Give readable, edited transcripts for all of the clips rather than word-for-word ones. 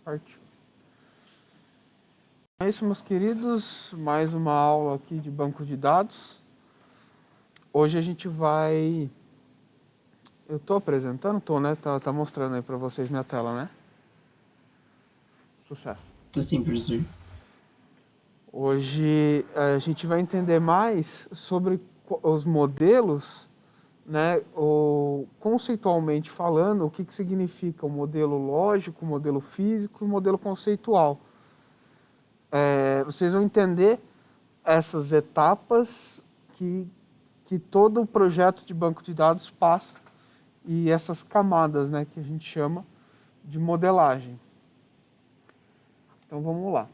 Partiu. É isso, meus queridos, mais uma aula aqui de banco de dados. Hoje a gente vai... Eu estou apresentando? Estou, né? Tá mostrando aí para vocês minha tela, né? Sucesso. Tá sim, professor. Hoje a gente vai entender mais sobre os modelos, né? Conceitualmente falando, o que significa o modelo lógico, o modelo físico e o modelo conceitual. Vocês vão entender essas etapas que todo o projeto de banco de dados passa e essas camadas, né, que a gente chama de modelagem. Então vamos lá.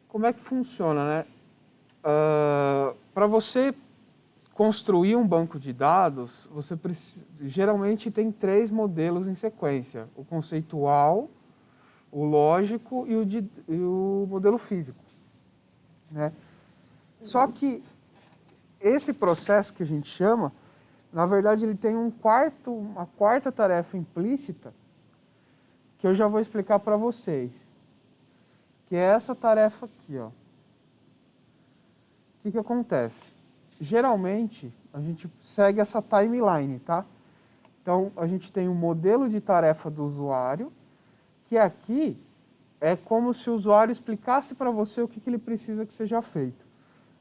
Como é que funciona, né? Para você construir um banco de dados, você geralmente tem 3 modelos em sequência: o conceitual, o lógico e o modelo físico, né? Só que esse processo que a gente chama, na verdade, ele tem uma quarta tarefa implícita que eu já vou explicar para vocês, que é essa tarefa aqui, ó. O que acontece? Geralmente, a gente segue essa timeline, tá? Então, a gente tem um modelo de tarefa do usuário, que aqui é como se o usuário explicasse para você o que ele precisa que seja feito.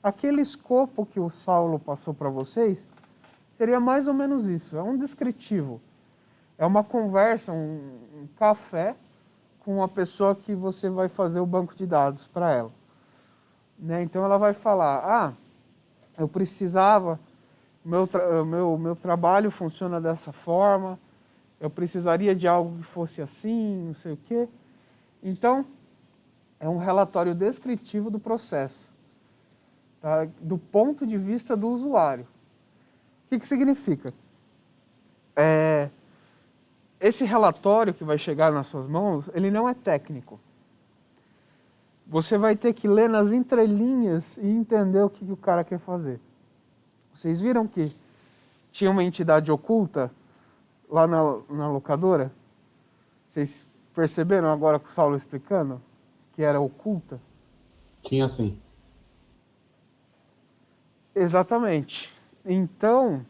Aquele escopo que o Saulo passou para vocês seria mais ou menos isso, é um descritivo. É uma conversa, um café com a pessoa que você vai fazer o banco de dados para ela. Né? Então ela vai falar, eu precisava, meu trabalho funciona dessa forma, eu precisaria de algo que fosse assim, não sei o quê. Então, é um relatório descritivo do processo, tá? Do ponto de vista do usuário. O que significa? Esse relatório que vai chegar nas suas mãos, ele não é técnico. Você vai ter que ler nas entrelinhas e entender o que o cara quer fazer. Vocês viram que tinha uma entidade oculta lá na locadora? Vocês perceberam agora com o Saulo explicando que era oculta? Tinha sim. Exatamente. Então,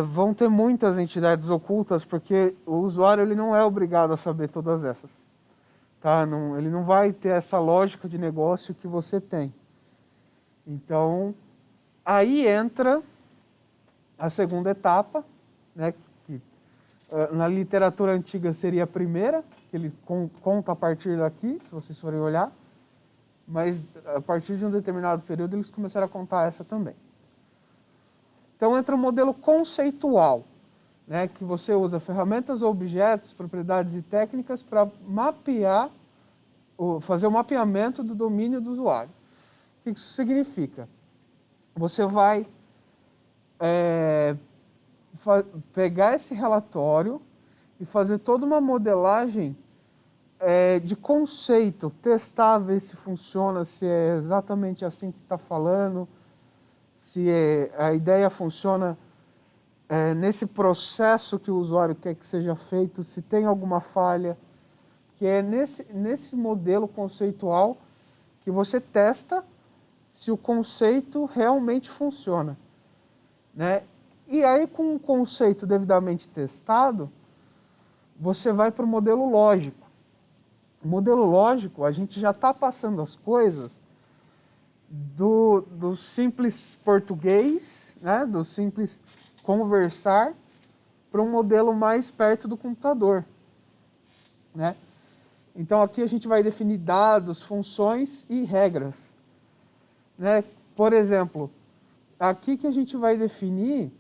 vão ter muitas entidades ocultas, porque o usuário ele não é obrigado a saber todas essas. Tá? Não, ele não vai ter essa lógica de negócio que você tem. Então, aí entra a segunda etapa, né, que na literatura antiga seria a primeira, que ele conta a partir daqui, se vocês forem olhar, mas a partir de um determinado período eles começaram a contar essa também. Então entra o modelo conceitual, né, que você usa ferramentas, objetos, propriedades e técnicas para mapear, fazer o mapeamento do domínio do usuário. O que isso significa? Você vai pegar esse relatório e fazer toda uma modelagem de conceito, testar, ver se funciona, se é exatamente assim que está falando, se a ideia funciona nesse processo que o usuário quer que seja feito, se tem alguma falha, que é nesse modelo conceitual que você testa se o conceito realmente funciona, né? E aí, com o conceito devidamente testado, você vai para o modelo lógico. O modelo lógico, a gente já está passando as coisas do simples português, né, do simples conversar, para um modelo mais perto do computador, né? Então aqui a gente vai definir dados, funções e regras, né? Por exemplo, aqui que a gente vai definir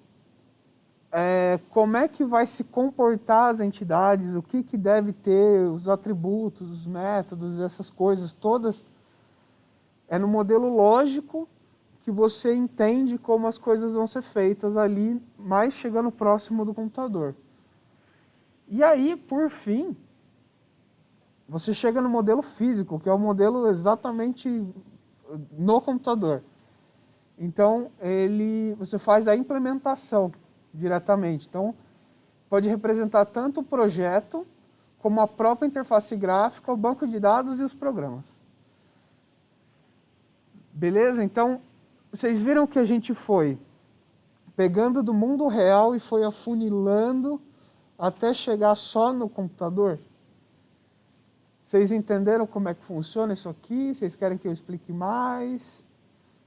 como é que vai se comportar as entidades, o que deve ter, os atributos, os métodos, essas coisas todas. É no modelo lógico que você entende como as coisas vão ser feitas ali, mais chegando próximo do computador. E aí, por fim, você chega no modelo físico, que é o modelo exatamente no computador. Então, você faz a implementação diretamente. Então, pode representar tanto o projeto como a própria interface gráfica, o banco de dados e os programas. Beleza? Então, vocês viram que a gente foi pegando do mundo real e foi afunilando até chegar só no computador? Vocês entenderam como é que funciona isso aqui? Vocês querem que eu explique mais?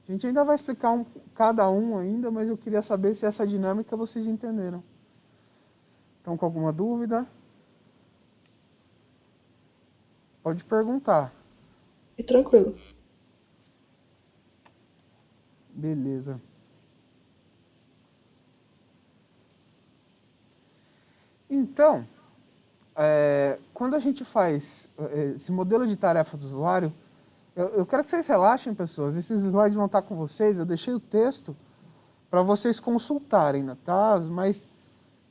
A gente ainda vai explicar cada um ainda, mas eu queria saber se essa dinâmica vocês entenderam. Estão com alguma dúvida? Pode perguntar. E tranquilo. Beleza. Então, quando a gente faz esse modelo de tarefa do usuário, eu quero que vocês relaxem, pessoas. Esses slides vão estar com vocês. Eu deixei o texto para vocês consultarem, tá? Mas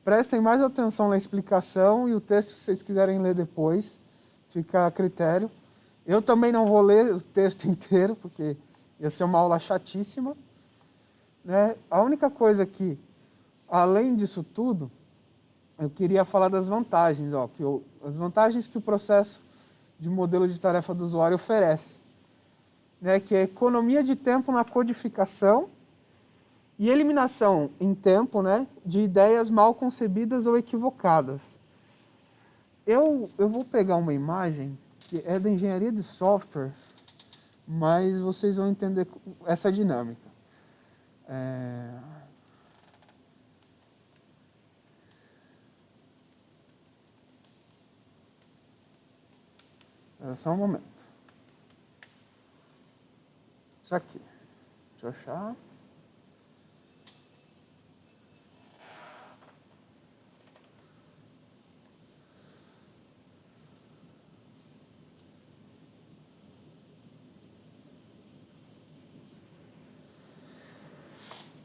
prestem mais atenção na explicação e o texto, se vocês quiserem ler depois, fica a critério. Eu também não vou ler o texto inteiro, porque ia ser uma aula chatíssima, né? A única coisa que, além disso tudo, eu queria falar das vantagens, as vantagens que o processo de modelo de tarefa do usuário oferece, né? Que é economia de tempo na codificação e eliminação em tempo, né, de ideias mal concebidas ou equivocadas. Eu vou pegar uma imagem que é da engenharia de software, mas vocês vão entender essa dinâmica. Só um momento. Isso aqui. Deixa eu achar.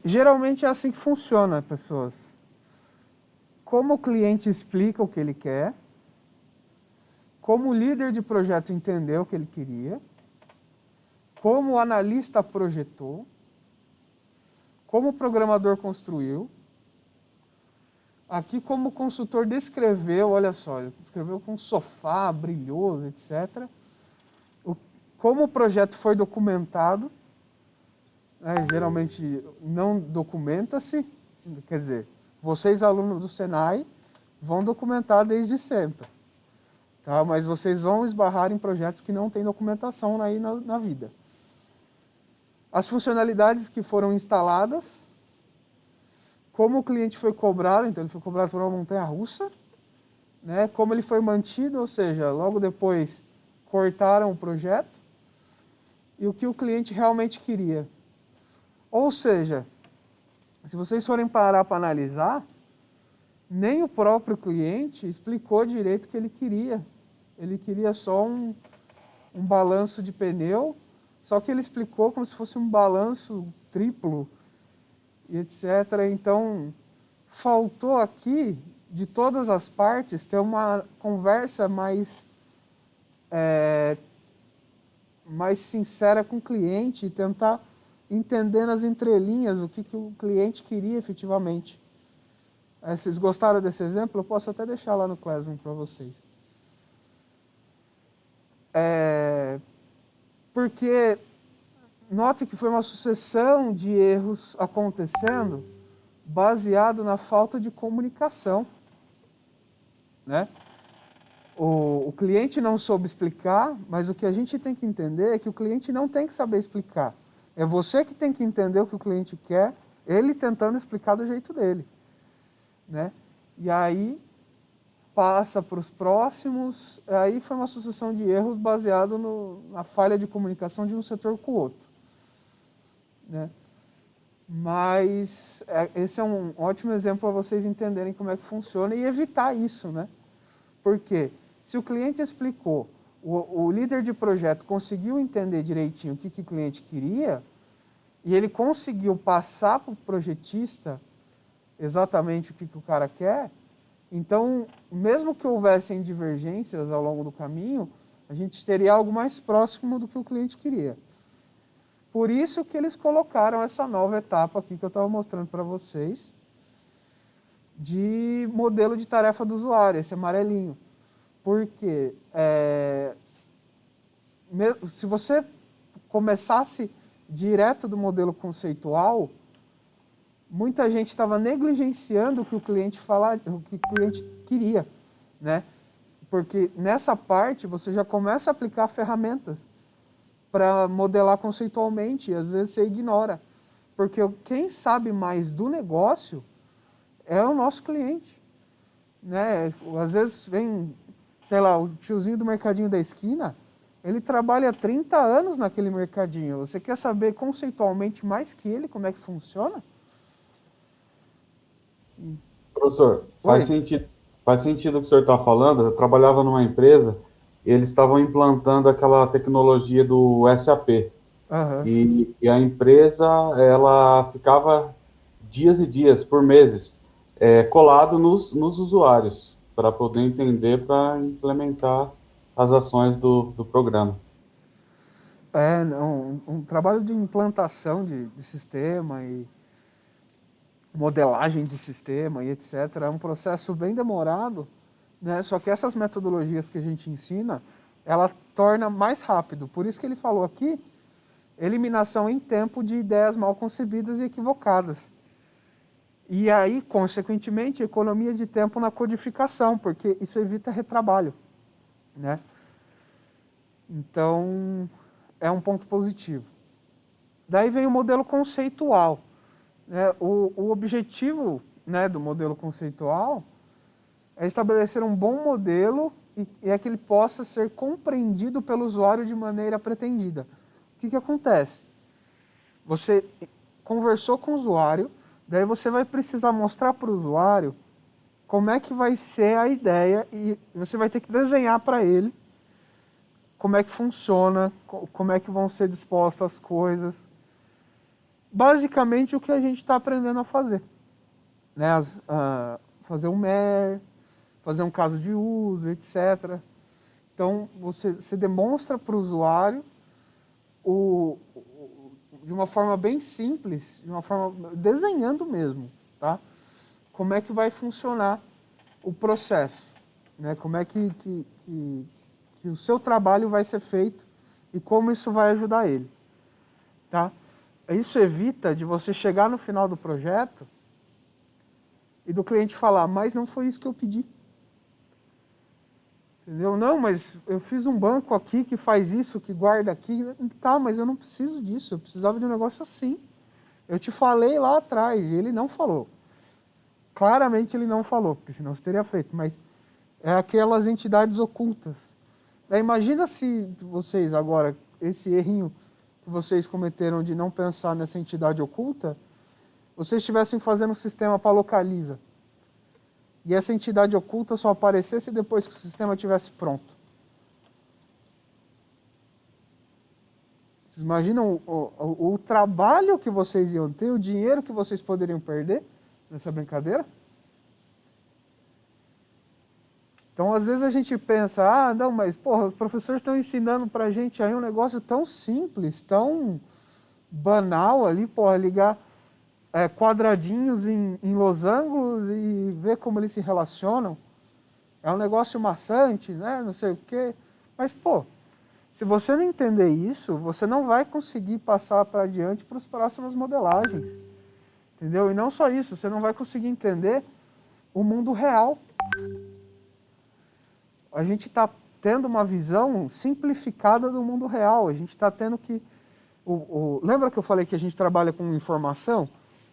Geralmente é assim que funciona, pessoas. Como o cliente explica o que ele quer, como o líder de projeto entendeu o que ele queria, como o analista projetou, como o programador construiu, aqui como o consultor descreveu, olha só, ele descreveu com sofá, brilhoso, etc. Como o projeto foi documentado, geralmente não documenta-se, quer dizer, vocês alunos do Senai vão documentar desde sempre, tá? Mas vocês vão esbarrar em projetos que não têm documentação aí na vida. As funcionalidades que foram instaladas, como o cliente foi cobrado, então ele foi cobrado por uma montanha-russa, né? Como ele foi mantido, ou seja, logo depois cortaram o projeto, e o que o cliente realmente queria. Ou seja, se vocês forem parar para analisar, nem o próprio cliente explicou direito o que ele queria. Ele queria só um balanço de pneu, só que ele explicou como se fosse um balanço triplo, e etc. Então, faltou aqui, de todas as partes, ter uma conversa mais sincera com o cliente e tentar entender nas entrelinhas o que o cliente queria efetivamente. Vocês gostaram desse exemplo? Eu posso até deixar lá no Classroom para vocês. Porque note que foi uma sucessão de erros acontecendo baseado na falta de comunicação, né? O cliente não soube explicar, mas o que a gente tem que entender é que o cliente não tem que saber explicar. É você que tem que entender o que o cliente quer, ele tentando explicar do jeito dele, né? E aí passa para os próximos, aí foi uma sucessão de erros baseado na falha de comunicação de um setor com o outro, né? Mas esse é um ótimo exemplo para vocês entenderem como é que funciona e evitar isso, né? Porque se o cliente explicou, o líder de projeto conseguiu entender direitinho o que o cliente queria, e ele conseguiu passar para o projetista exatamente o que o cara quer, então, mesmo que houvessem divergências ao longo do caminho, a gente teria algo mais próximo do que o cliente queria. Por isso que eles colocaram essa nova etapa aqui que eu estava mostrando para vocês, de modelo de tarefa do usuário, esse amarelinho. Porque se você começasse direto do modelo conceitual, muita gente estava negligenciando o que o cliente o que o cliente queria, né? Porque nessa parte você já começa a aplicar ferramentas para modelar conceitualmente e às vezes você ignora. Porque quem sabe mais do negócio é o nosso cliente, né? Às vezes vem, sei lá, o tiozinho do mercadinho da esquina, ele trabalha 30 anos naquele mercadinho. Você quer saber conceitualmente mais que ele como é que funciona? Professor, Oi? faz sentido o que o senhor está falando. Eu trabalhava numa empresa, e eles estavam implantando aquela tecnologia do SAP. Aham. E a empresa, ela ficava dias e dias, por meses, colado nos usuários, para poder entender, para implementar as ações do programa. Não, um trabalho de implantação de sistema e modelagem de sistema e etc. É um processo bem demorado, né? Só que essas metodologias que a gente ensina, ela torna mais rápido. Por isso que ele falou aqui, eliminação em tempo de ideias mal concebidas e equivocadas. E aí, consequentemente, economia de tempo na codificação, porque isso evita retrabalho, né? Então, é um ponto positivo. Daí vem o modelo conceitual. Né? O objetivo, né, do modelo conceitual é estabelecer um bom modelo e é que ele possa ser compreendido pelo usuário de maneira pretendida. O que acontece? Você conversou com o usuário, daí você vai precisar mostrar para o usuário como é que vai ser a ideia e você vai ter que desenhar para ele como é que funciona, como é que vão ser dispostas as coisas. Basicamente o que a gente está aprendendo a fazer. Né? Fazer um MER, fazer um caso de uso, etc. Então, você demonstra para o usuário de uma forma bem simples, de uma forma desenhando mesmo, tá? Como é que vai funcionar o processo, né? Como é que o seu trabalho vai ser feito e como isso vai ajudar ele, tá? Isso evita de você chegar no final do projeto e do cliente falar, mas não foi isso que eu pedi. Entendeu? Não, mas eu fiz um banco aqui que faz isso, que guarda aqui. Tá, mas eu não preciso disso, eu precisava de um negócio assim. Eu te falei lá atrás, e ele não falou. Claramente ele não falou, porque senão você teria feito, mas é aquelas entidades ocultas. Imagina se vocês agora, esse errinho que vocês cometeram de não pensar nessa entidade oculta, vocês estivessem fazendo um sistema para localiza. E essa entidade oculta só aparecesse depois que o sistema estivesse pronto. Vocês imaginam o trabalho que vocês iam ter, o dinheiro que vocês poderiam perder nessa brincadeira? Então, às vezes a gente pensa, não, mas, porra, os professores estão ensinando pra gente aí um negócio tão simples, tão banal ali, porra, ligar quadradinhos em losangos e ver como eles se relacionam. É um negócio maçante, né? Não sei o quê. Mas, pô, se você não entender isso, você não vai conseguir passar para adiante para as próximas modelagens. Entendeu? E não só isso, você não vai conseguir entender o mundo real. A gente está tendo uma visão simplificada do mundo real. A gente está tendo que... Lembra que eu falei que a gente trabalha com informação?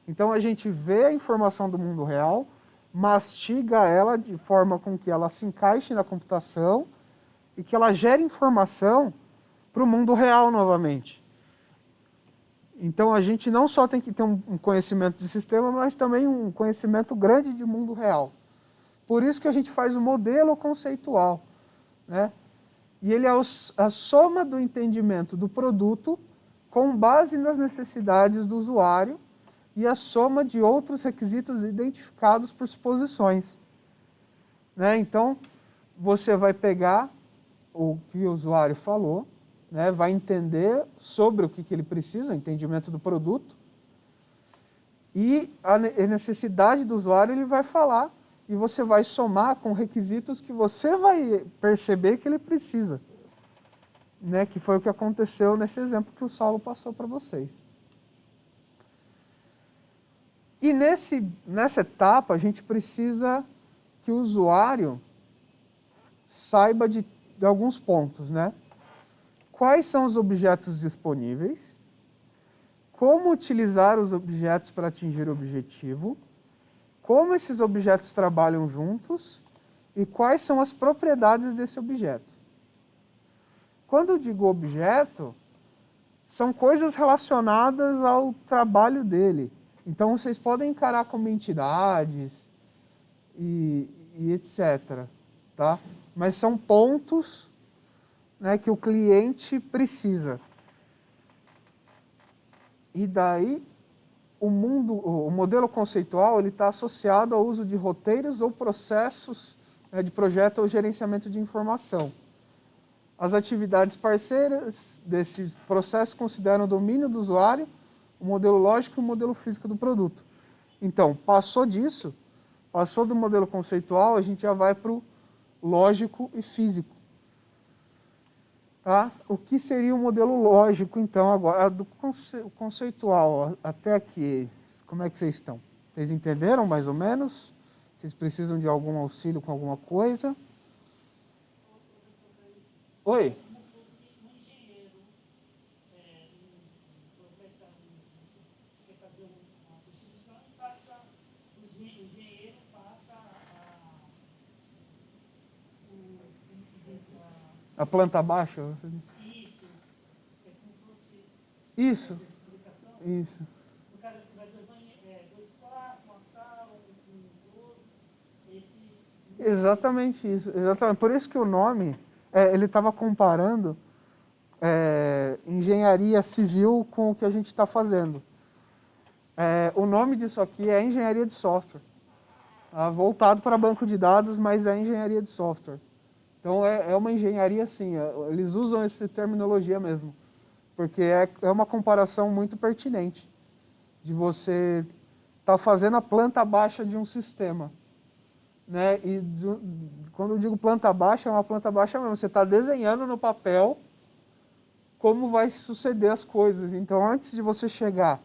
Então a gente vê a informação do mundo real, mastiga ela de forma com que ela se encaixe na computação e que ela gere informação para o mundo real novamente. Então a gente não só tem que ter um conhecimento de sistema, mas também um conhecimento grande de mundo real. Por isso que a gente faz o modelo conceitual, né? E ele é a soma do entendimento do produto com base nas necessidades do usuário e a soma de outros requisitos identificados por suposições. Né? Então, você vai pegar o que o usuário falou, né? Vai entender sobre o que ele precisa, o entendimento do produto, e a necessidade do usuário ele vai falar, e você vai somar com requisitos que você vai perceber que ele precisa. Né? Que foi o que aconteceu nesse exemplo que o Saulo passou para vocês. E nessa etapa, a gente precisa que o usuário saiba de alguns pontos, né? Quais são os objetos disponíveis, como utilizar os objetos para atingir o objetivo, como esses objetos trabalham juntos e quais são as propriedades desse objeto. Quando eu digo objeto, são coisas relacionadas ao trabalho dele. Então, vocês podem encarar como entidades e etc. Tá? Mas são pontos, né, que o cliente precisa. E daí, o modelo conceitual está associado ao uso de roteiros ou processos, né, de projeto ou gerenciamento de informação. As atividades parceiras desse processo consideram o domínio do usuário, o modelo lógico e o modelo físico do produto. Então, passou disso, passou do modelo conceitual, a gente já vai para o lógico e físico. Tá? O que seria o modelo lógico, então, agora? Do conceitual até aqui, como é que vocês estão? Vocês entenderam, mais ou menos? Vocês precisam de algum auxílio com alguma coisa? Oi? A planta baixa? Isso. É como se fosse. Isso. Isso. No caso, você vai dois quartos, uma sala, um idoso. Exatamente isso. Exatamente. Por isso que o nome, ele estava comparando engenharia civil com o que a gente está fazendo. O nome disso aqui é engenharia de software. Voltado para banco de dados, mas é engenharia de software. Então, é uma engenharia, sim, eles usam essa terminologia mesmo, porque é uma comparação muito pertinente, de você estar fazendo a planta baixa de um sistema. Né? E quando eu digo planta baixa, é uma planta baixa mesmo, você está desenhando no papel como vai suceder as coisas. Então, antes de você chegar,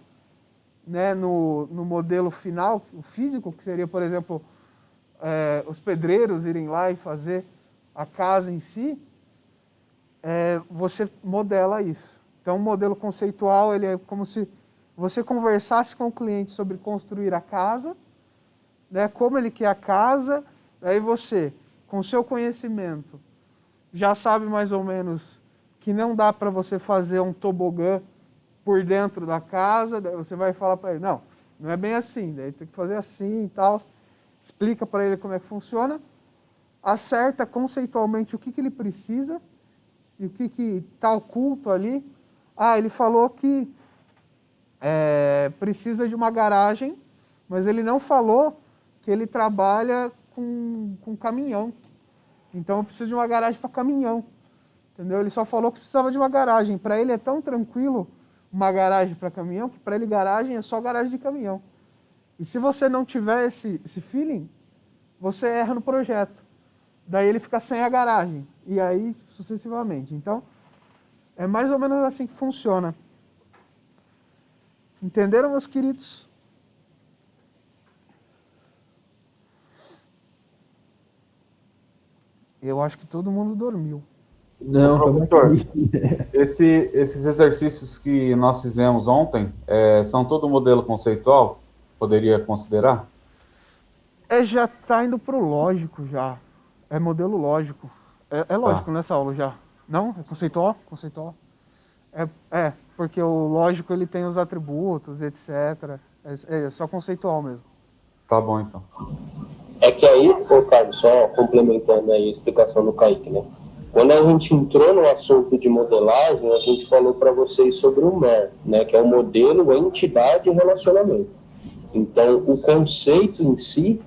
né, no modelo final, o físico, que seria, por exemplo, os pedreiros irem lá e fazer a casa em si, você modela isso. Então, o modelo conceitual, ele é como se você conversasse com o cliente sobre construir a casa, né, como ele quer a casa, aí você, com o seu conhecimento, já sabe mais ou menos que não dá para você fazer um tobogã por dentro da casa, daí você vai falar para ele, não é bem assim, daí tem que fazer assim e tal, explica para ele como é que funciona, acerta conceitualmente o que ele precisa e o que está oculto ali. Ele falou que precisa de uma garagem, mas ele não falou que ele trabalha com caminhão. Então, eu preciso de uma garagem para caminhão. Entendeu? Ele só falou que precisava de uma garagem. Para ele é tão tranquilo uma garagem para caminhão, que para ele garagem é só garagem de caminhão. E se você não tiver esse feeling, você erra no projeto. Daí ele fica sem a garagem, e aí sucessivamente. Então, é mais ou menos assim que funciona. Entenderam, meus queridos? Eu acho que todo mundo dormiu. Não, professor, esses exercícios que nós fizemos ontem, são todo modelo conceitual? Poderia considerar? Já está indo para o lógico já. É modelo lógico. É lógico nessa aula já. Não? É conceitual? Conceitual. Porque o lógico ele tem os atributos, etc. É só conceitual mesmo. Tá bom, então. É que aí, Carlos, só complementando aí a explicação do Kaique, né? Quando a gente entrou no assunto de modelagem, a gente falou para vocês sobre o MER, né? Que é o modelo, entidade e relacionamento. Então, o conceito em si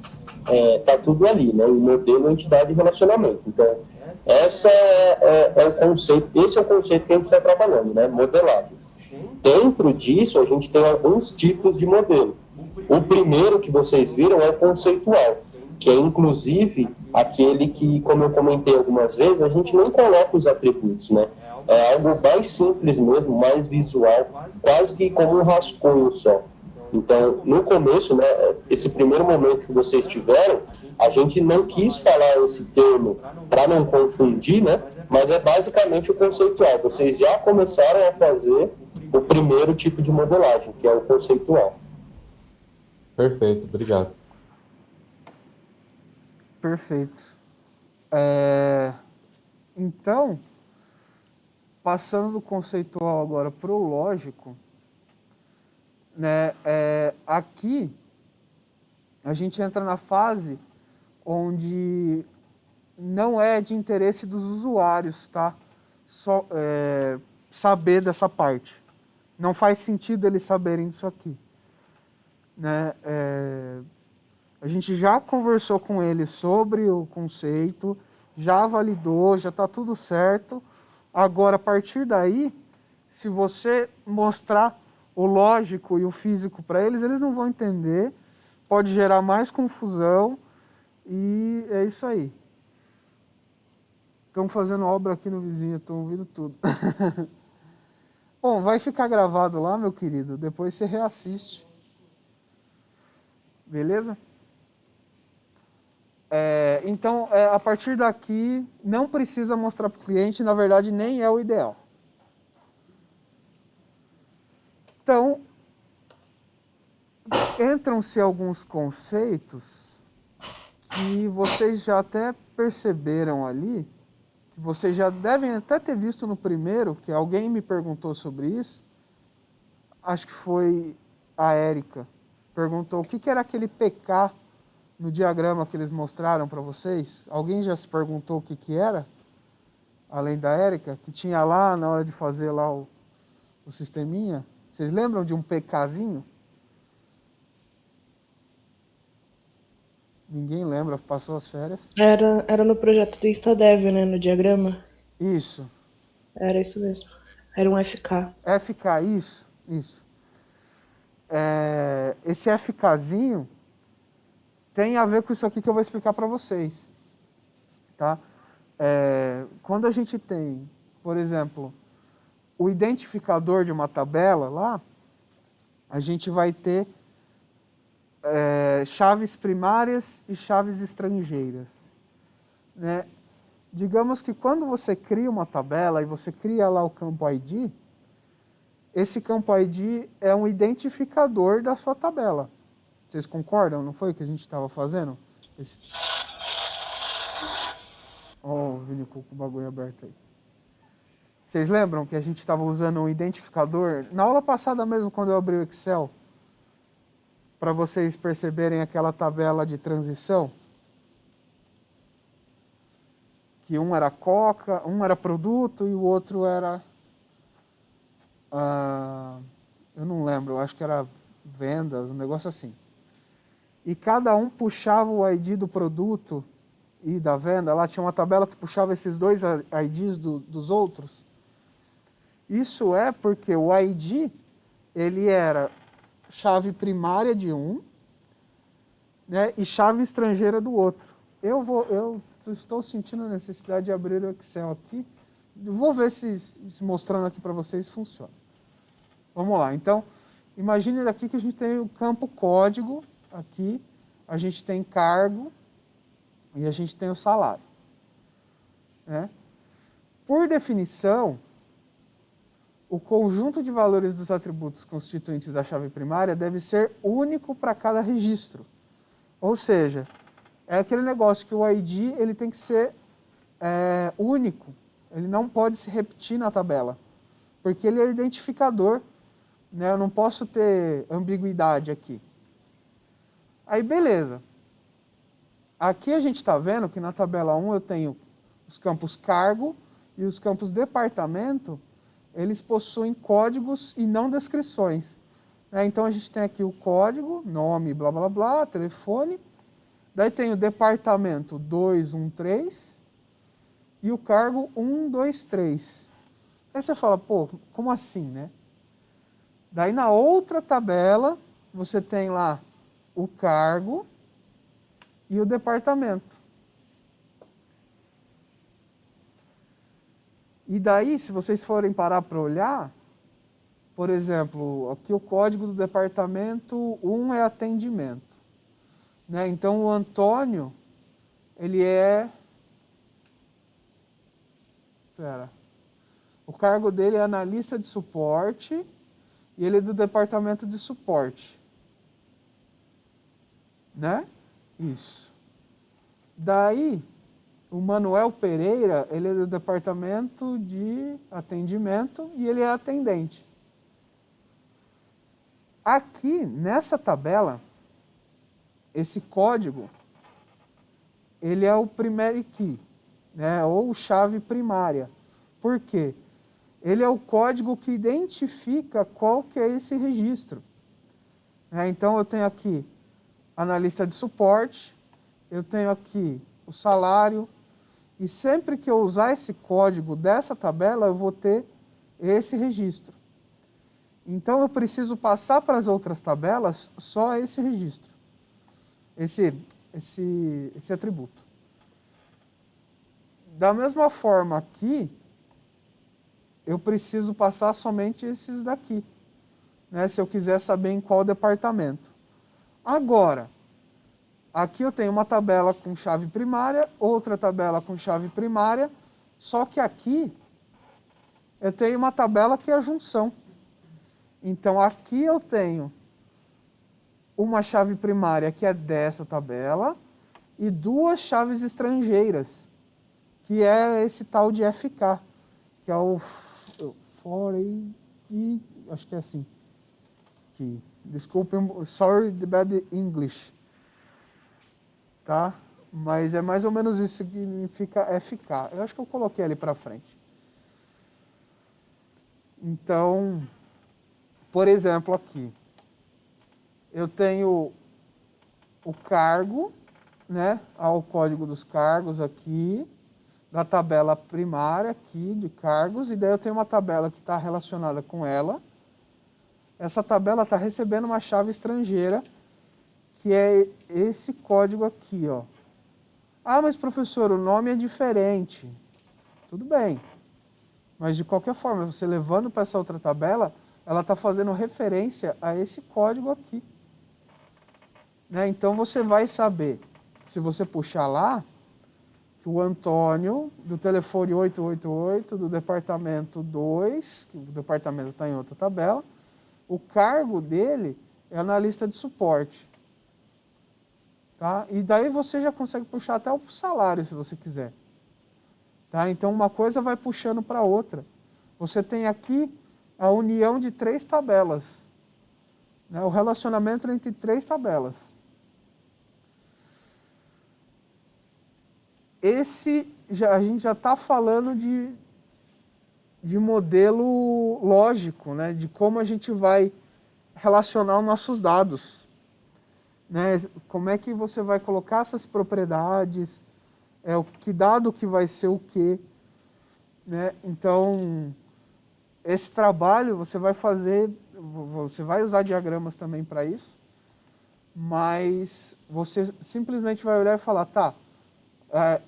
tá tudo ali, né? O modelo, entidade e relacionamento. Então, esse é o conceito que a gente está trabalhando, né? Modelagem. Dentro disso, a gente tem alguns tipos de modelo. O primeiro que vocês viram é o conceitual. que é inclusive aquele que, como eu comentei algumas vezes, a gente não coloca os atributos, né? É algo mais simples mesmo, mais visual, quase que como um rascunho só. Então, no começo, né, esse primeiro momento que vocês tiveram, a gente não quis falar esse termo para não confundir, né? Mas é basicamente o conceitual. Vocês já começaram a fazer o primeiro tipo de modelagem, que é o conceitual. Perfeito, obrigado. Perfeito. Então, passando do conceitual agora para o lógico, né, aqui a gente entra na fase onde não é de interesse dos usuários, tá? Só, saber dessa parte. Não faz sentido eles saberem disso aqui. Né? A gente já conversou com eles sobre o conceito, já validou, já está tudo certo. Agora, a partir daí, se você mostrar o lógico e o físico para eles, eles não vão entender, pode gerar mais confusão e é isso aí. Estão fazendo obra aqui no vizinho, estão ouvindo tudo. Bom, vai ficar gravado lá, meu querido, depois você reassiste. Beleza? Então, a partir daqui, não precisa mostrar para o cliente, na verdade, nem é o ideal. Então, entram-se alguns conceitos que vocês já até perceberam ali, que vocês já devem até ter visto no primeiro, que alguém me perguntou sobre isso, acho que foi a Érica, perguntou o que era aquele PK no diagrama que eles mostraram para vocês. Alguém já se perguntou o que era? Além da Érica, que tinha lá na hora de fazer lá o sisteminha. Vocês lembram de um PKzinho? Ninguém lembra, passou as férias. Era no projeto do InstaDev, né? No diagrama. Isso. Era isso mesmo. Era um FK. FK, isso. Esse FKzinho tem a ver com isso aqui que eu vou explicar para vocês. Tá? Quando a gente tem, por exemplo, o identificador de uma tabela lá, a gente vai ter chaves primárias e chaves estrangeiras. Né? Digamos que quando você cria uma tabela e você cria lá o campo ID, esse campo ID é um identificador da sua tabela. Vocês concordam? Não foi o que a gente estava fazendo? Ó, o Vini com o bagulho aberto aí. Vocês lembram que a gente estava usando um identificador? Na aula passada mesmo, quando eu abri o Excel, para vocês perceberem aquela tabela de transição, que um era coca, um era produto e o outro era... eu não lembro, eu acho que era vendas, um negócio assim. E cada um puxava o ID do produto e da venda. Lá tinha uma tabela que puxava esses dois IDs dos outros. Isso é porque o ID, ele era chave primária de um, né, e chave estrangeira do outro. Eu estou sentindo a necessidade de abrir o Excel aqui. Vou ver se mostrando aqui para vocês funciona. Vamos lá. Então, imagine daqui que a gente tem o campo código aqui, a gente tem cargo e a gente tem o salário. Né? Por definição, o conjunto de valores dos atributos constituintes da chave primária deve ser único para cada registro. Ou seja, é aquele negócio que o ID ele tem que ser único. Ele não pode se repetir na tabela, porque ele é o identificador. Né? Eu não posso ter ambiguidade aqui. Aí, beleza. Aqui a gente está vendo que na tabela 1 eu tenho os campos cargo e os campos departamento, eles possuem códigos e não descrições. Então a gente tem aqui o código, nome, blá, blá, blá, telefone. Daí tem o departamento 213 e o cargo 123. Aí você fala, pô, como assim, né? Daí na outra tabela, você tem lá o cargo e o departamento. E daí, se vocês forem parar para olhar, por exemplo, aqui o código do departamento 1 é atendimento. Né? Então, o Antônio, ele é... O cargo dele é analista de suporte e ele é do departamento de suporte. Né? Isso. Daí, o Manuel Pereira, ele é do departamento de atendimento e ele é atendente. Aqui, nessa tabela, esse código, ele é o primary key, né? Ou chave primária. Por quê? Ele é o código que identifica qual que é esse registro. Então, eu tenho aqui analista de suporte, eu tenho aqui o salário, e sempre que eu usar esse código dessa tabela, eu vou ter esse registro. Então, eu preciso passar para as outras tabelas só esse registro, esse atributo. Da mesma forma aqui, eu preciso passar somente esses daqui, né, se eu quiser saber em qual departamento. Agora, aqui eu tenho uma tabela com chave primária, outra tabela com chave primária, só que aqui eu tenho uma tabela que é a junção. Então, aqui eu tenho uma chave primária que é dessa tabela e duas chaves estrangeiras, que é esse tal de FK, que é o Foreign, acho que é assim. Aqui. Desculpem, sorry the bad English. Tá? Mas é mais ou menos isso que significa FK. Eu acho que eu coloquei ali para frente. Então, por exemplo, aqui, eu tenho o cargo, né? O código dos cargos aqui, da tabela primária aqui de cargos, e daí eu tenho uma tabela que está relacionada com ela. Essa tabela está recebendo uma chave estrangeira, que é esse código aqui, ó. Ah, mas professor, o nome é diferente. Tudo bem. Mas de qualquer forma, você levando para essa outra tabela, ela está fazendo referência a esse código aqui. Né? Então você vai saber, se você puxar lá, que o Antônio, do telefone 888, do departamento 2, que o departamento está em outra tabela, o cargo dele é analista de suporte. Tá? E daí você já consegue puxar até o salário, se você quiser. Tá? Então, uma coisa vai puxando para a outra. Você tem aqui a união de 3 tabelas. Né? O relacionamento entre 3 tabelas. A gente já está falando de modelo lógico, né? De como a gente vai relacionar os nossos dados. Né? Como é que você vai colocar essas propriedades, que dado que vai ser o quê. Né? Então, esse trabalho você vai fazer, você vai usar diagramas também para isso, mas você simplesmente vai olhar e falar, tá,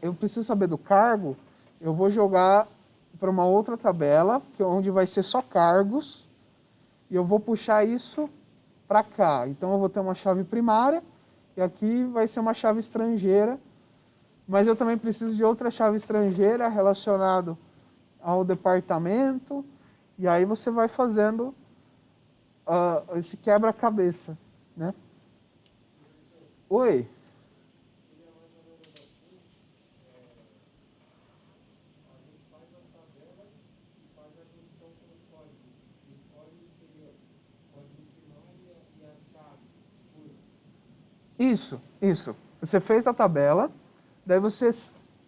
eu preciso saber do cargo, eu vou jogar para uma outra tabela, onde vai ser só cargos, e eu vou puxar isso para cá. Então eu vou ter uma chave primária, e aqui vai ser uma chave estrangeira, mas eu também preciso de outra chave estrangeira relacionada ao departamento, e aí você vai fazendo esse quebra-cabeça. Né? Oi? Isso. Você fez a tabela, daí você,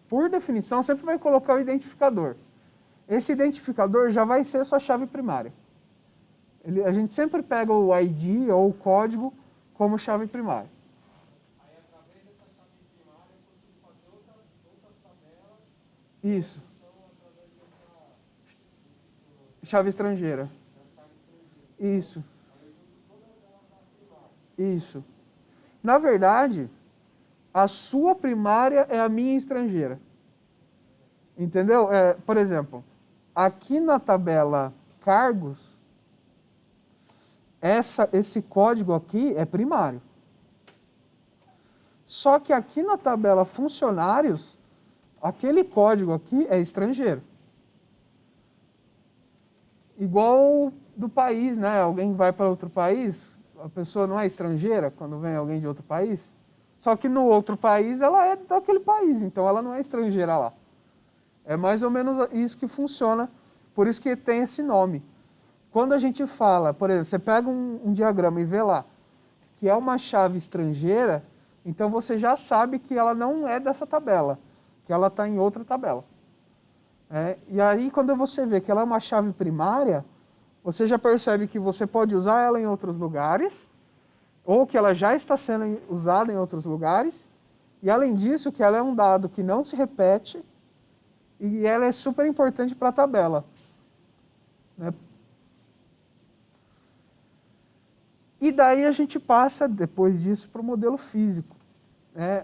por definição, sempre vai colocar o identificador. Esse identificador já vai ser a sua chave primária. A gente sempre pega o ID ou o código como chave primária. Aí, através dessa chave primária, eu consigo fazer outras tabelas. Isso. Chave estrangeira. Isso. Isso. Na verdade, a sua primária é a minha estrangeira. Entendeu? Por exemplo, aqui na tabela cargos, esse código aqui é primário. Só que aqui na tabela funcionários, aquele código aqui é estrangeiro. Igual do país, né? Alguém vai para outro país, a pessoa não é estrangeira quando vem alguém de outro país. Só que no outro país ela é daquele país, então ela não é estrangeira lá. É mais ou menos isso que funciona, por isso que tem esse nome. Quando a gente fala, por exemplo, você pega um diagrama e vê lá que é uma chave estrangeira, então você já sabe que ela não é dessa tabela, que ela está em outra tabela. E aí, quando você vê que ela é uma chave primária, você já percebe que você pode usar ela em outros lugares, ou que ela já está sendo usada em outros lugares, e além disso, que ela é um dado que não se repete, e ela é super importante para a tabela. Né? E daí a gente passa, depois disso, para o modelo físico.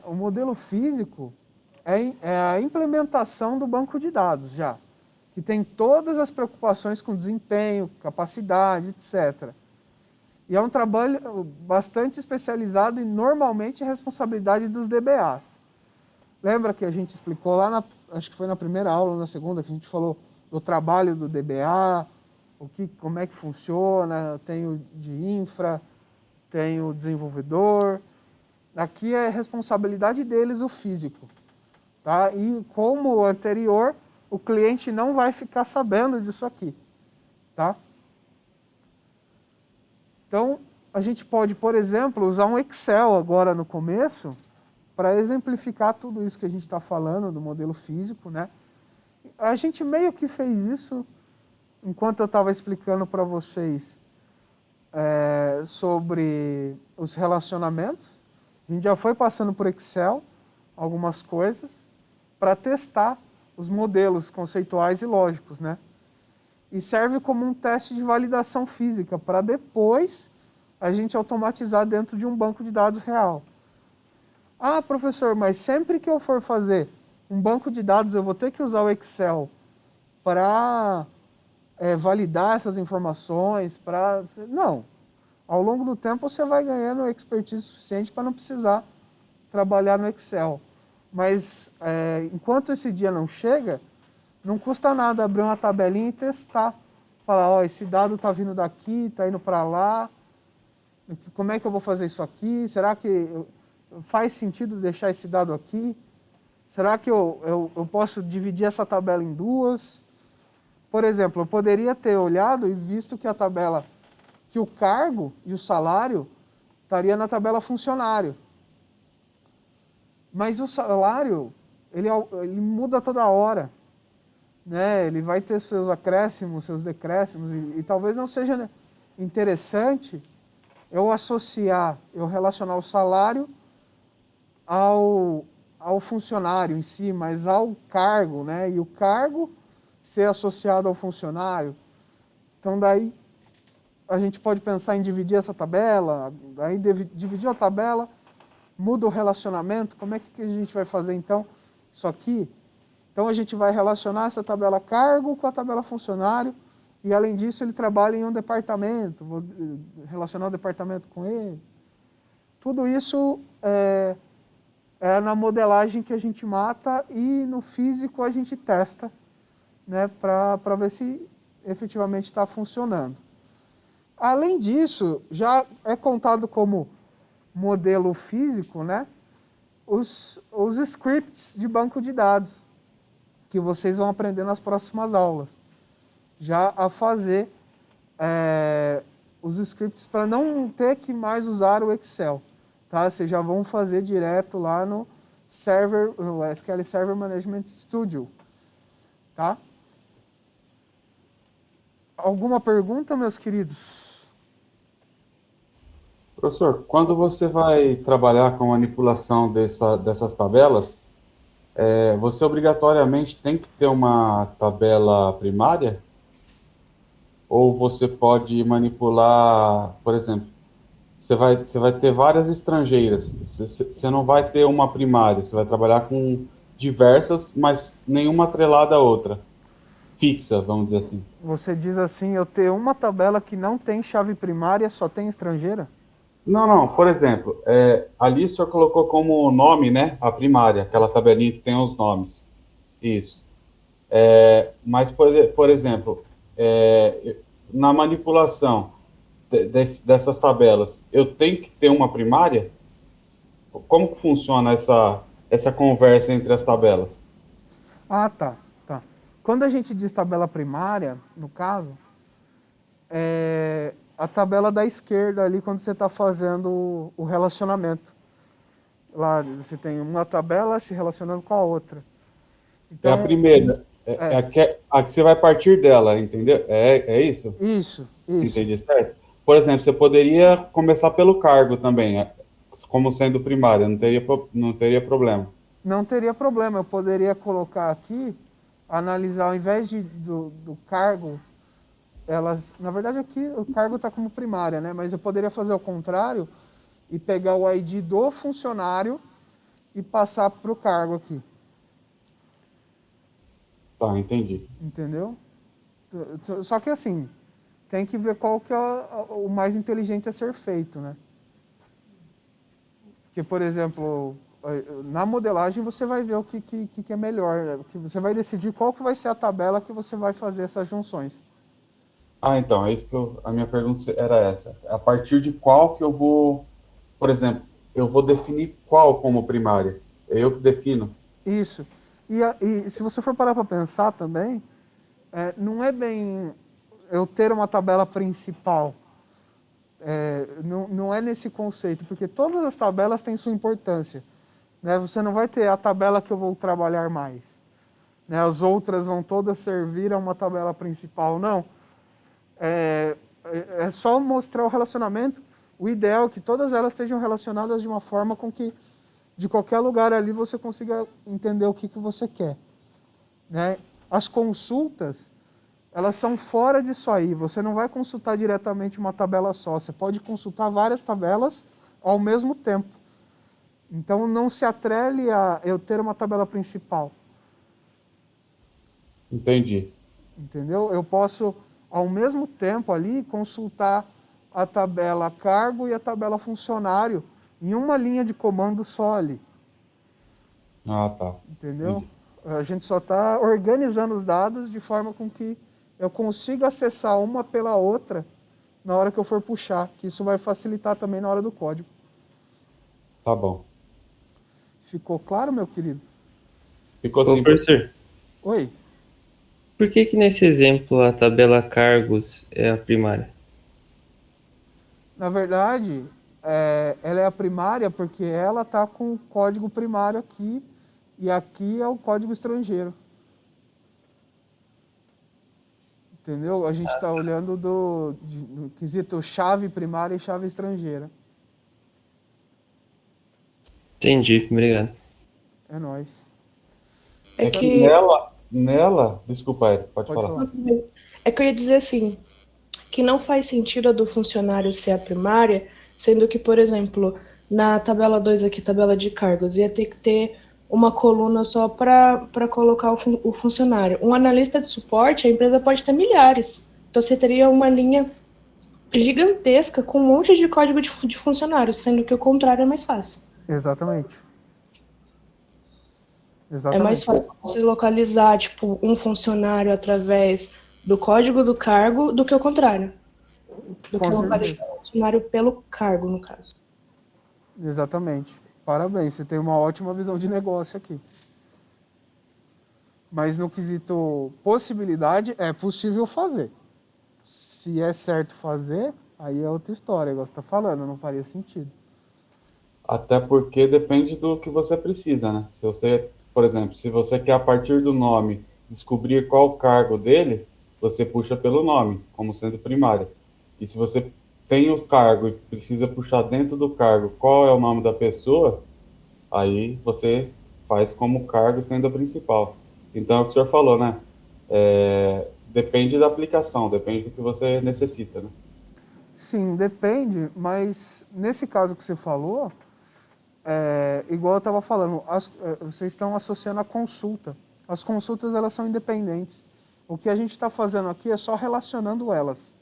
O modelo físico é a implementação do banco de dados já, que tem todas as preocupações com desempenho, capacidade, etc. E é um trabalho bastante especializado e normalmente é responsabilidade dos DBAs. Lembra que a gente explicou lá, acho que foi na primeira aula ou na segunda, que a gente falou do trabalho do DBA, como é que funciona, tem o de infra, tem o desenvolvedor. Aqui é responsabilidade deles o físico. Tá? E como o anterior, o cliente não vai ficar sabendo disso aqui. Tá? Então, a gente pode, por exemplo, usar um Excel agora no começo para exemplificar tudo isso que a gente está falando do modelo físico. Né? A gente meio que fez isso enquanto eu estava explicando para vocês sobre os relacionamentos. A gente já foi passando por Excel algumas coisas para testar os modelos conceituais e lógicos, né? E serve como um teste de validação física para depois a gente automatizar dentro de um banco de dados real. Ah, professor, mas sempre que eu for fazer um banco de dados eu vou ter que usar o Excel para validar essas informações? Não. Ao longo do tempo você vai ganhando expertise suficiente para não precisar trabalhar no Excel. Mas enquanto esse dia não chega, não custa nada abrir uma tabelinha e testar. Falar, esse dado está vindo daqui, está indo para lá, como é que eu vou fazer isso aqui? Será que faz sentido deixar esse dado aqui? Será que eu posso dividir essa tabela em duas? Por exemplo, eu poderia ter olhado e visto que a tabela, que o cargo e o salário estaria na tabela funcionário. Mas o salário, ele muda toda hora. Né? Ele vai ter seus acréscimos, seus decréscimos, e talvez não seja interessante eu relacionar o salário ao funcionário em si, mas ao cargo, né? E o cargo ser associado ao funcionário. Então daí a gente pode pensar em dividir essa tabela, aí dividir a tabela, muda o relacionamento, como é que a gente vai fazer então isso aqui? Então a gente vai relacionar essa tabela cargo com a tabela funcionário, e além disso ele trabalha em um departamento, vou relacionar o departamento com ele. Tudo isso é na modelagem que a gente mata, e no físico a gente testa, né, para ver se efetivamente está funcionando. Além disso, já é contado como modelo físico, né, os scripts de banco de dados, que vocês vão aprender nas próximas aulas. Já a fazer os scripts para não ter que mais usar o Excel. Tá? Vocês já vão fazer direto lá no SQL Server Management Studio. Tá? Alguma pergunta, meus queridos? Professor, quando você vai trabalhar com manipulação dessas tabelas, você obrigatoriamente tem que ter uma tabela primária? Ou você pode manipular, por exemplo, você vai ter várias estrangeiras. Você não vai ter uma primária. Você vai trabalhar com diversas, mas nenhuma atrelada à outra. Fixa, vamos dizer assim. Você diz assim, eu tenho uma tabela que não tem chave primária, só tem estrangeira? Não, não. Por exemplo, ali o senhor colocou como nome, né? A primária, aquela tabelinha que tem os nomes. Isso. Mas, por exemplo, na manipulação dessas tabelas, eu tenho que ter uma primária? Como que funciona essa conversa entre as tabelas? Ah, tá, tá. Quando a gente diz tabela primária, no caso, é a tabela da esquerda ali quando você está fazendo o relacionamento. Lá você tem uma tabela se relacionando com a outra. É a Então, primeira, a que você vai partir dela, entendeu? É isso? isso. Entendi certo? Por exemplo, você poderia começar pelo cargo também, como sendo primária, não teria problema. Não teria problema, eu poderia colocar aqui, analisar, ao invés do cargo, elas, na verdade aqui o cargo está como primária, né? Mas eu poderia fazer o contrário e pegar o ID do funcionário e passar para o cargo aqui, Tá, entendi. entendeu? Só que assim, tem que ver qual que é o mais inteligente a ser feito, né? Porque, por exemplo, na modelagem você vai ver o que é melhor, né? Que você vai decidir qual que vai ser a tabela que você vai fazer essas junções. Ah, então, é isso que a minha pergunta era essa. A partir de qual que eu vou, por exemplo, eu vou definir qual como primária? É eu que defino. Isso. E se você for parar para pensar também, não é bem eu ter uma tabela principal. Não é nesse conceito, porque todas as tabelas têm sua importância. Né? Você não vai ter a tabela que eu vou trabalhar mais. Né? As outras vão todas servir a uma tabela principal. Não. É só mostrar o relacionamento. O ideal é que todas elas estejam relacionadas de uma forma com que, de qualquer lugar ali, você consiga entender o que você quer. Né? As consultas, elas são fora disso aí. Você não vai consultar diretamente uma tabela só. Você pode consultar várias tabelas ao mesmo tempo. Então, não se atrele a eu ter uma tabela principal. Entendi. Entendeu? Eu posso, ao mesmo tempo ali, consultar a tabela cargo e a tabela funcionário em uma linha de comando só ali. Ah, tá. Entendeu? Entendi. A gente só está organizando os dados de forma com que eu consiga acessar uma pela outra na hora que eu for puxar, que isso vai facilitar também na hora do código. Tá bom. Ficou claro, meu querido? Ficou Ô, assim. professor, Oi. por que nesse exemplo a tabela cargos é a primária? Na verdade, ela é a primária porque ela está com o código primário aqui e aqui é o código estrangeiro. Entendeu? A gente está olhando do quesito chave primária e chave estrangeira. Entendi, obrigado. É nóis. É que, Desculpa, Ed, pode Pode falar. falar. é que eu ia dizer assim, que não faz sentido a do funcionário ser a primária, sendo que, por exemplo, na tabela 2 aqui, tabela de cargos, ia ter que ter uma coluna só para colocar o funcionário. Um analista de suporte, a empresa pode ter milhares. Então você teria uma linha gigantesca com um monte de código de funcionários, sendo que o contrário é mais fácil. Exatamente. É mais fácil você localizar, tipo, um funcionário através do código do cargo do que o contrário. Do Com que certeza. localizar o funcionário pelo cargo, no caso. Exatamente. Parabéns, você tem uma ótima visão de negócio aqui. Mas no quesito possibilidade, é possível fazer. Se é certo fazer, aí é outra história, igual você está falando, não faria sentido. Até porque depende do que você precisa, né? Se você, por exemplo, se você quer a partir do nome descobrir qual o cargo dele, você puxa pelo nome, como sendo primária. E se você tem o cargo e precisa puxar dentro do cargo qual é o nome da pessoa, aí você faz como cargo sendo a principal. Então é o que o senhor falou, né? Depende da aplicação, depende do que você necessita, né? Sim, depende, mas nesse caso que você falou, igual eu estava falando, vocês estão associando a consulta. As consultas, elas são independentes. O que a gente está fazendo aqui é só relacionando elas.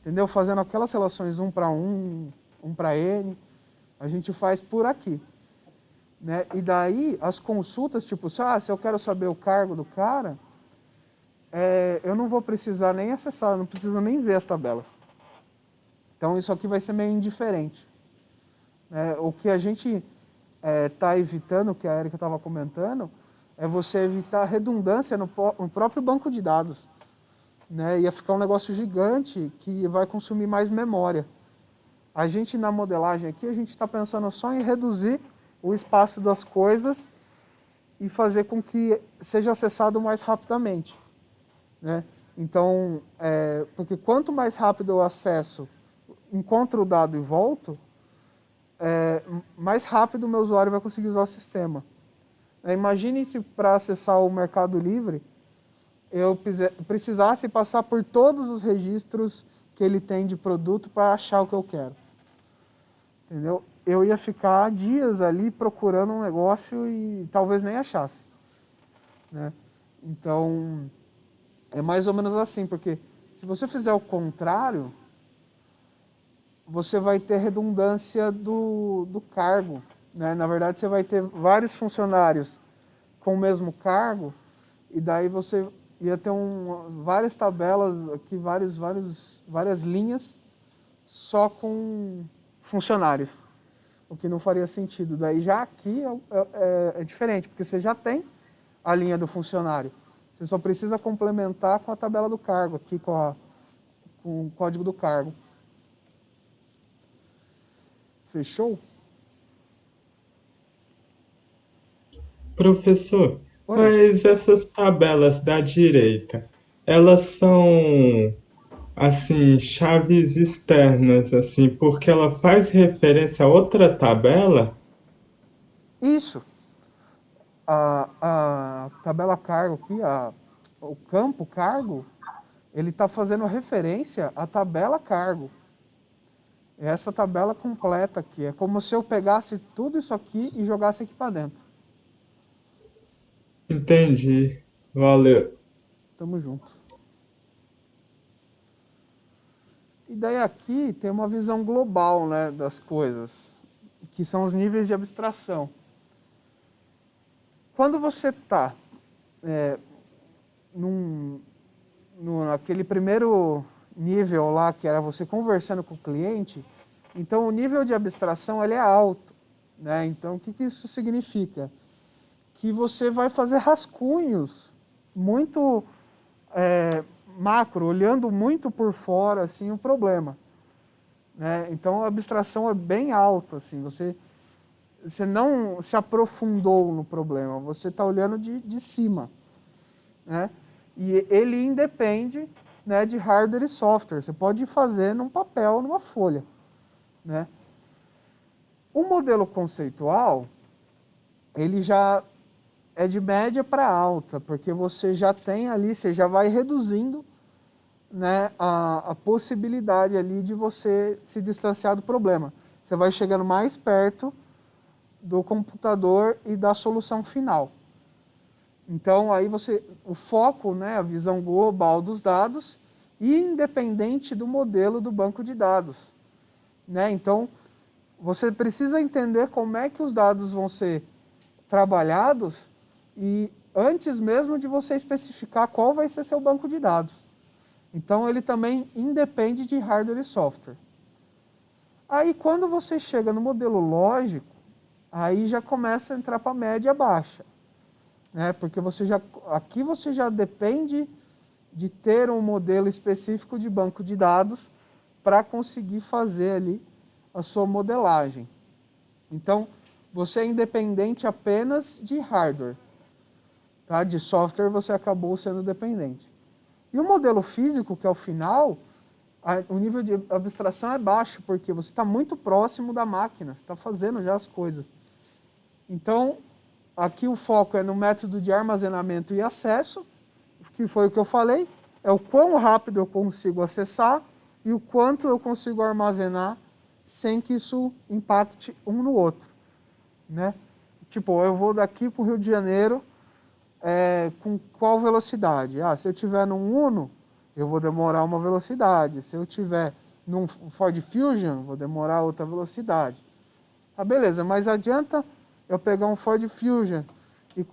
Entendeu? Fazendo aquelas relações um para N, a gente faz por aqui. Né? E daí, as consultas, tipo, se eu quero saber o cargo do cara, eu não vou precisar nem acessar, não preciso nem ver as tabelas. Então, isso aqui vai ser meio indiferente. O que a gente está evitando, que a Erika estava comentando, é você evitar redundância no próprio banco de dados. Né? Ia ficar um negócio gigante que vai consumir mais memória. A gente, na modelagem aqui, a gente está pensando só em reduzir o espaço das coisas e fazer com que seja acessado mais rapidamente. Né? Então, porque quanto mais rápido eu acesso, encontro o dado e volto, mais rápido o meu usuário vai conseguir usar o sistema. Imagine se para acessar o Mercado Livre, eu precisasse passar por todos os registros que ele tem de produto para achar o que eu quero. Entendeu? Eu ia ficar dias ali procurando um negócio e talvez nem achasse. Né? Então, é mais ou menos assim, porque se você fizer o contrário, você vai ter redundância do cargo. Né? Na verdade, você vai ter vários funcionários com o mesmo cargo, e daí você ia ter várias tabelas, aqui, várias linhas, só com funcionários, o que não faria sentido. Daí já aqui é diferente, porque você já tem a linha do funcionário. Você só precisa complementar com a tabela do cargo, aqui com o código do cargo. Fechou? Professor, Oi. mas essas tabelas da direita, elas são, assim, chaves externas, assim, porque ela faz referência a outra tabela? Isso. A tabela cargo aqui, o campo cargo, ele está fazendo referência à tabela cargo. É essa tabela completa aqui. É como se eu pegasse tudo isso aqui e jogasse aqui para dentro. Entendi. Valeu. Tamo junto. E daí aqui tem uma visão global, né, das coisas, que são os níveis de abstração. Quando você está naquele primeiro nível lá, que era você conversando com o cliente, então o nível de abstração ele é alto. Né? Então o que isso significa? Que você vai fazer rascunhos muito macro, olhando muito por fora assim, o problema. Né? Então a abstração é bem alta. Assim, você não se aprofundou no problema, você está olhando de cima. Né? E ele independe, né, de hardware e software. Você pode fazer num papel, numa folha. Né? O modelo conceitual, ele já é de média para alta, porque você já tem ali, você já vai reduzindo, né, a possibilidade ali de você se distanciar do problema. Você vai chegando mais perto do computador e da solução final. Então, aí o foco, né, a visão global dos dados, independente do modelo do banco de dados. Né? Então, você precisa entender como é que os dados vão ser trabalhados e antes mesmo de você especificar qual vai ser seu banco de dados. Então, ele também independe de hardware e software. Aí, quando você chega no modelo lógico, aí já começa a entrar para a média baixa. Né? Porque aqui você já depende de ter um modelo específico de banco de dados para conseguir fazer ali a sua modelagem. Então, você é independente apenas de hardware. Tá? De software você acabou sendo dependente. E o modelo físico, que é o final, o nível de abstração é baixo, porque você está muito próximo da máquina, você está fazendo já as coisas. Então, aqui o foco é no método de armazenamento e acesso, que foi o que eu falei, é o quão rápido eu consigo acessar e o quanto eu consigo armazenar sem que isso impacte um no outro, né? Tipo, eu vou daqui para o Rio de Janeiro com qual velocidade? Se eu tiver num Uno, eu vou demorar uma velocidade. Se eu tiver num Ford Fusion, vou demorar outra velocidade. Beleza, mas adianta eu pegar um Ford Fusion e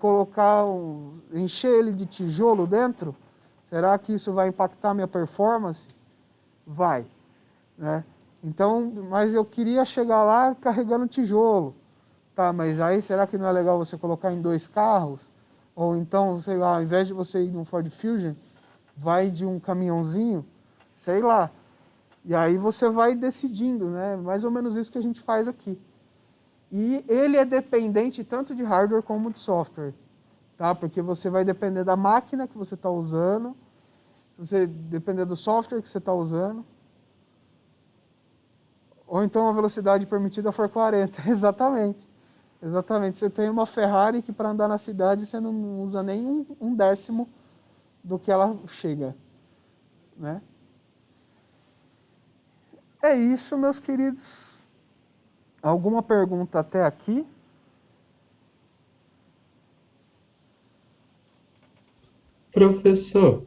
encher ele de tijolo dentro? Será que isso vai impactar minha performance? Vai, né? Então, mas eu queria chegar lá carregando tijolo. Tá, mas aí será que não é legal você colocar em 2 carros? Ou então, sei lá, ao invés de você ir num Ford Fusion, vai de um caminhãozinho, sei lá. E aí você vai decidindo, né? Mais ou menos isso que a gente faz aqui. E ele é dependente tanto de hardware como de software, tá? Porque você vai depender da máquina que você está usando, você depender do software que você está usando, ou então a velocidade permitida for 40. Exatamente. Exatamente. Você tem uma Ferrari que para andar na cidade você não usa nem um décimo do que ela chega, né? É isso, meus queridos. Alguma pergunta até aqui? Professor,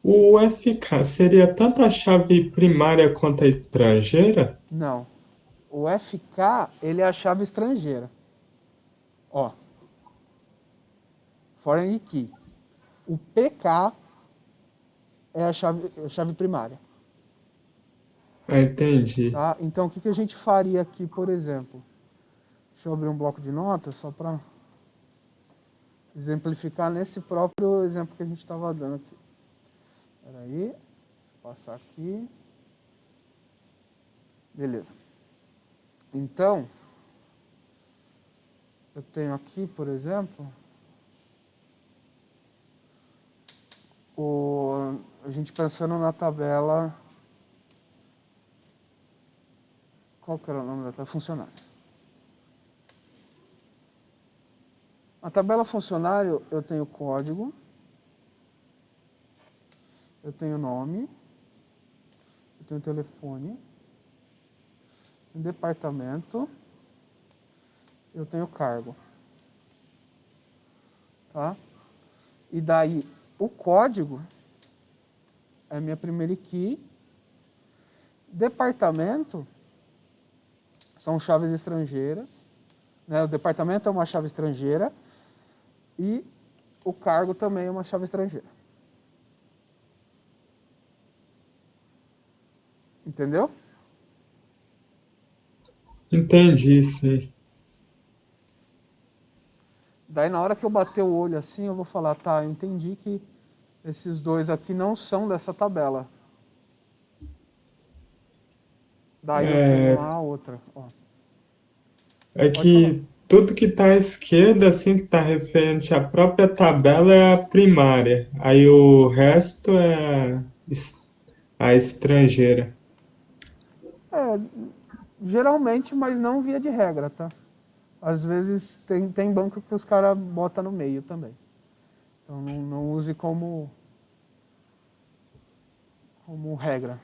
o FK seria tanto a chave primária quanto a estrangeira? Não. O FK, ele é a chave estrangeira. Ó. Foreign Key. O PK é a chave primária. Entendi. Tá? Então, o que a gente faria aqui, por exemplo? Deixa eu abrir um bloco de notas só para exemplificar nesse próprio exemplo que a gente estava dando aqui. Espera aí, deixa eu passar aqui. Beleza. Então, eu tenho aqui, por exemplo, a gente pensando na tabela. Qual que era o nome da tabela? Funcionário. Na tabela funcionário, eu tenho código, eu tenho nome, eu tenho telefone, departamento, eu tenho cargo. Tá? E daí, o código é a minha primeira key. Departamento são chaves estrangeiras, né? O departamento é uma chave estrangeira e o cargo também é uma chave estrangeira. Entendeu? Entendi, sim. Daí na hora que eu bater o olho assim, eu vou falar, tá, eu entendi que esses dois aqui não são dessa tabela. Daí eu tenho lá a outra. Ó. É Pode falar. que tudo que está à esquerda, assim, que está referente à própria tabela é a primária. Aí o resto é a estrangeira. Geralmente, mas não via de regra, tá? Às vezes tem banco que os caras botam no meio também. Então não use como regra.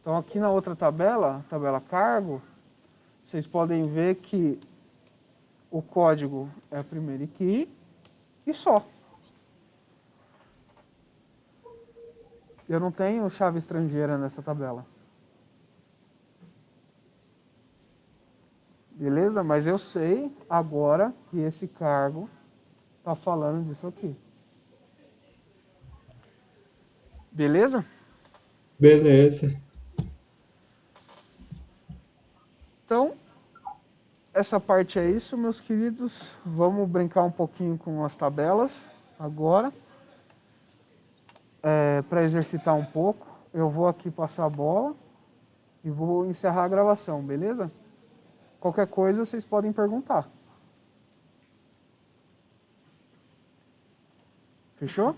Então aqui na outra tabela cargo, vocês podem ver que o código é a primeira key e só. Eu não tenho chave estrangeira nessa tabela. Beleza? Mas eu sei agora que esse cargo está falando disso aqui. Beleza? Beleza. Então, essa parte é isso, meus queridos. Vamos brincar um pouquinho com as tabelas agora. Para exercitar um pouco. Eu vou aqui passar a bola e vou encerrar a gravação, beleza? Qualquer coisa vocês podem perguntar. Fechou?